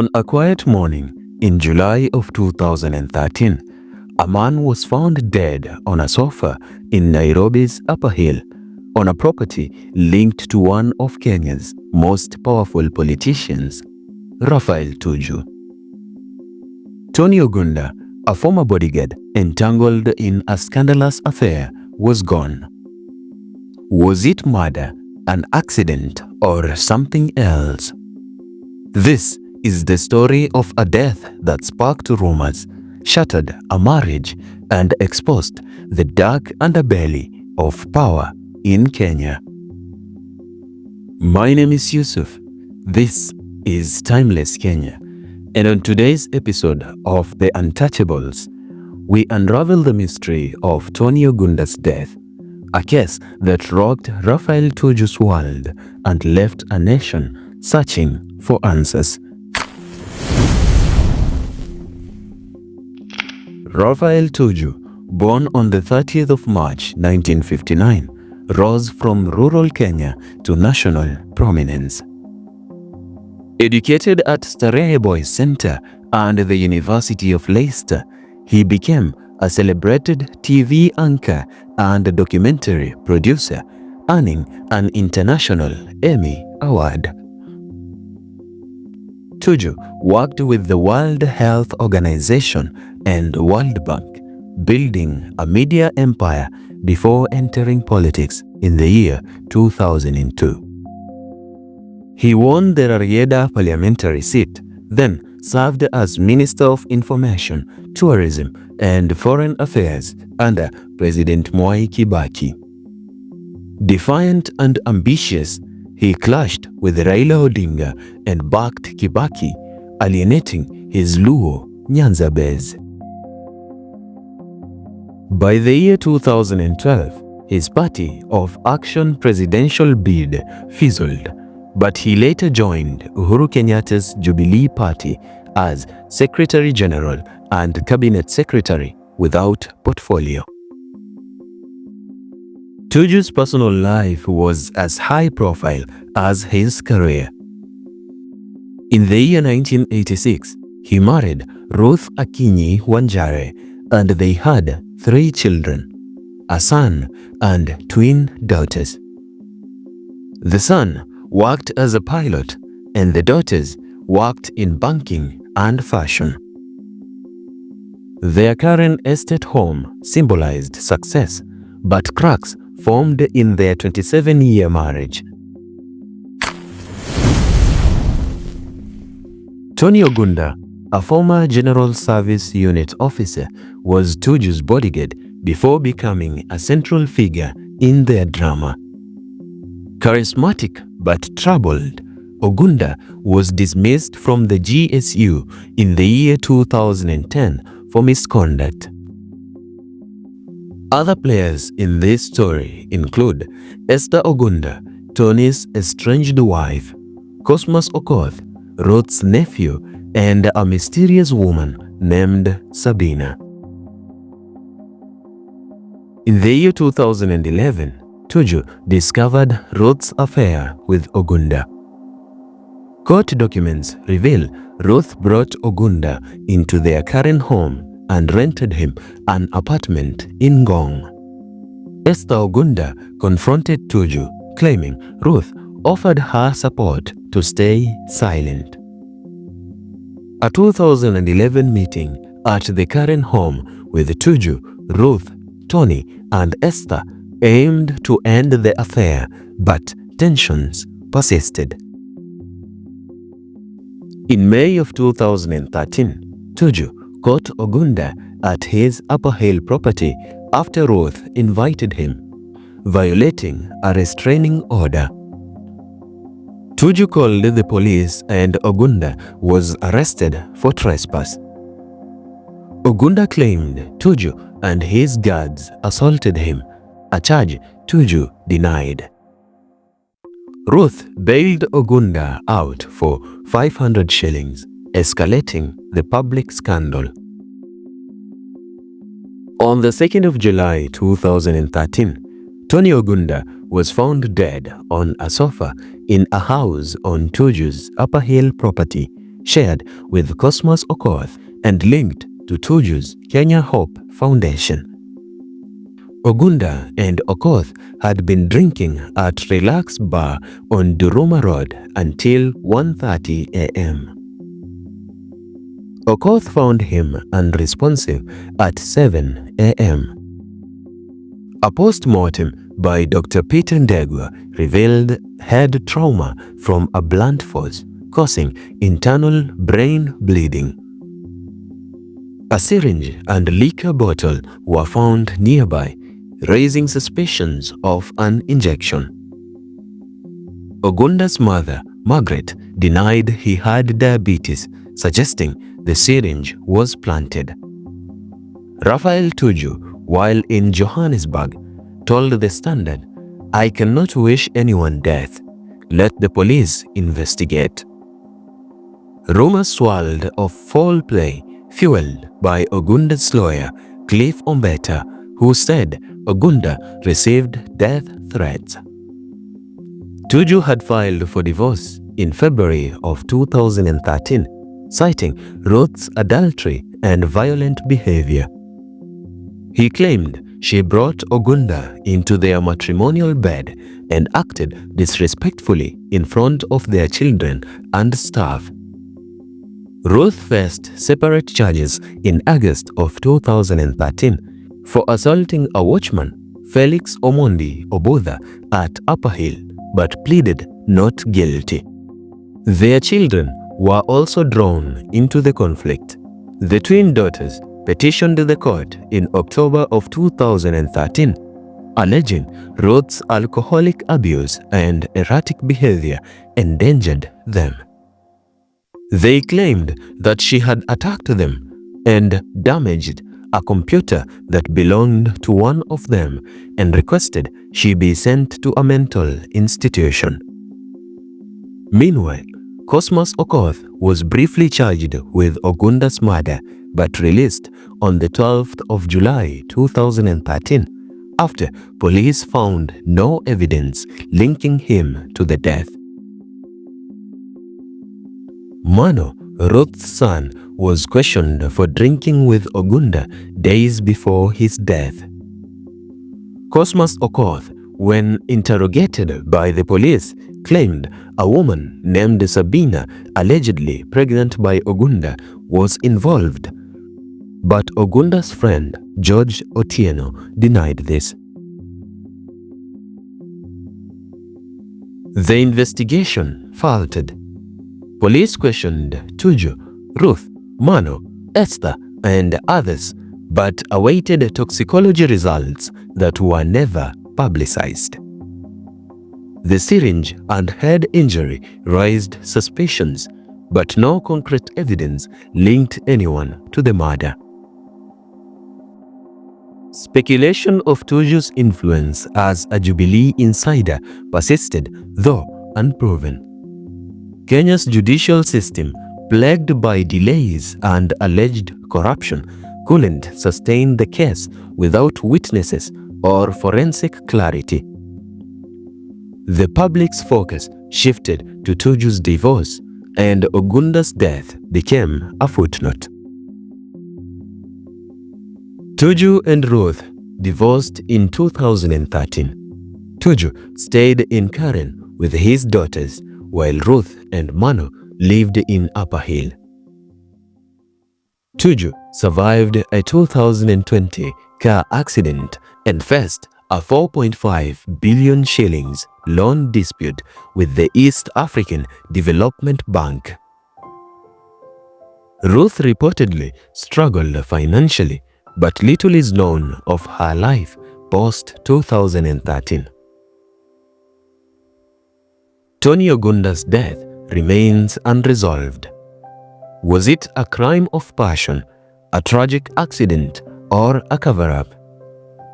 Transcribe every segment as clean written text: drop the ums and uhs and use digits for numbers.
On a quiet morning in July of 2013, a man was found dead on a sofa in Nairobi's Upper Hill, on a property linked to one of Kenya's most powerful politicians, Raphael Tuju. Tony Ogunda, a former bodyguard entangled in a scandalous affair, was gone. Was it murder, an accident, or something else? This is the story of a death that sparked rumors, shattered a marriage, and exposed the dark underbelly of power in Kenya. My name is Yusuf. This is Timeless Kenya. And on today's episode of The Untouchables, we unravel the mystery of Tony Ogunda's death, a case that rocked Raphael Tuju's world and left a nation searching for answers. Raphael Tuju, born on the 30th of March 1959, rose from rural Kenya to national prominence. Educated at Starehe Boys Center and the University of Leicester, he became a celebrated TV anchor and documentary producer, earning an International Emmy Award. Tuju worked with the World Health Organization and World Bank, building a media empire before entering politics in the year 2002. He won the Rarieda parliamentary seat, then served as Minister of Information, Tourism and Foreign Affairs under President Mwai Kibaki. Defiant and ambitious, he clashed with Raila Odinga and backed Kibaki, alienating his Luo Nyanza base. By the year 2012, his party of Action presidential bid fizzled, but he later joined Uhuru Kenyatta's Jubilee Party as Secretary General and Cabinet Secretary without portfolio. Tuju's personal life was as high profile as his career. In the year 1986, he married Ruth Wanjare and they had 3 children, a son and twin daughters. The son worked as a pilot and the daughters worked in banking and fashion. Their current estate home symbolized success, but cracks formed in their 27-year marriage. Tony Ogunda, a former General Service Unit officer, was Tuju's bodyguard before becoming a central figure in their drama. Charismatic but troubled, Ogunda was dismissed from the GSU in the year 2010 for misconduct. Other players in this story include Esther Ogunda, Tony's estranged wife, Cosmas Okoth, Ruth's nephew, and a mysterious woman named Sabina. In the year 2011, Tuju discovered Ruth's affair with Ogunda. Court documents reveal Ruth brought Ogunda into their current home and rented him an apartment in Ngong. Esther Ogunda confronted Tuju, claiming Ruth offered her support to stay silent. A 2011 meeting at the current home with Tuju, Ruth, Tony, and Esther aimed to end the affair, but tensions persisted. In May of 2013, Tuju caught Ogunda at his Upper Hill property after Ruth invited him, violating a restraining order. Tuju called the police and Ogunda was arrested for trespass. Ogunda claimed Tuju and his guards assaulted him, a charge Tuju denied. Ruth bailed Ogunda out for 500 shillings, escalating the public scandal. On the 2nd of July 2013, Tony Ogunda was found dead on a sofa in a house on Tuju's Upper Hill property shared with Cosmas Okoth and linked to Tuju's Kenya Hope Foundation. Ogunda and Okoth had been drinking at Relax Bar on Duruma Road until 1:30 a.m. Okoth found him unresponsive at 7 a.m. A post-mortem by Dr. Peter Ndegwa revealed head trauma from a blunt force, causing internal brain bleeding. A syringe and liquor bottle were found nearby, raising suspicions of an injection. Ogunda's mother, Margaret, denied he had diabetes, suggesting the syringe was planted. Raphael Tuju, while in Johannesburg, told The Standard, "I cannot wish anyone death. Let the police investigate." Rumors swirled of foul play, fueled by Ogunda's lawyer, Cliff Ombeta, who said Ogunda received death threats. Tuju had filed for divorce in February of 2013, citing Ruth's adultery and violent behavior. He claimed she brought Ogunda into their matrimonial bed and acted disrespectfully in front of their children and staff. Ruth faced separate charges in August of 2013 for assaulting a watchman, Felix Omondi Obudha, at Upper Hill, but pleaded not guilty. Their children were also drawn into the conflict. The twin daughters petitioned the court in October of 2013, alleging Ruth's alcoholic abuse and erratic behavior endangered them. They claimed that she had attacked them and damaged a computer that belonged to one of them and requested she be sent to a mental institution. Meanwhile, Cosmas Okoth was briefly charged with Ogunda's murder but released on the 12th of July 2013 after police found no evidence linking him to the death. Mano, Ruth's son, was questioned for drinking with Ogunda days before his death. Cosmas Okoth, when interrogated by the police, claimed a woman named Sabina, allegedly pregnant by Ogunda, was involved. But Ogunda's friend, George Otieno, denied this. The investigation faltered. Police questioned Tuju, Ruth, Mano, Esther, and others, but awaited toxicology results that were never publicized. The syringe and head injury raised suspicions, but no concrete evidence linked anyone to the murder. Speculation of Tuju's influence as a Jubilee insider persisted, though unproven. Kenya's judicial system, plagued by delays and alleged corruption, couldn't sustain the case without witnesses or forensic clarity. The public's focus shifted to Tuju's divorce, and Ogunda's death became a footnote. Tuju and Ruth divorced in 2013. Tuju stayed in Karen with his daughters, while Ruth and Mano lived in Upper Hill. Tuju survived a 2020 car accident and faced a 4.5 billion shillings loan dispute with the East African Development Bank. Ruth reportedly struggled financially, but little is known of her life post-2013. Tony Ogunda's death remains unresolved. Was it a crime of passion, a tragic accident, or a cover-up?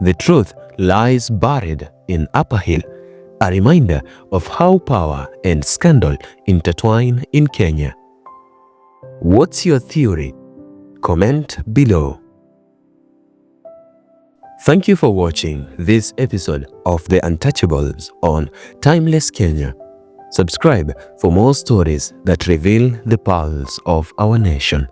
The truth lies buried in Upper Hill, a reminder of how power and scandal intertwine in Kenya. What's your theory? Comment below. Thank you for watching this episode of The Untouchables on Timeless Kenya. Subscribe for more stories that reveal the pulse of our nation.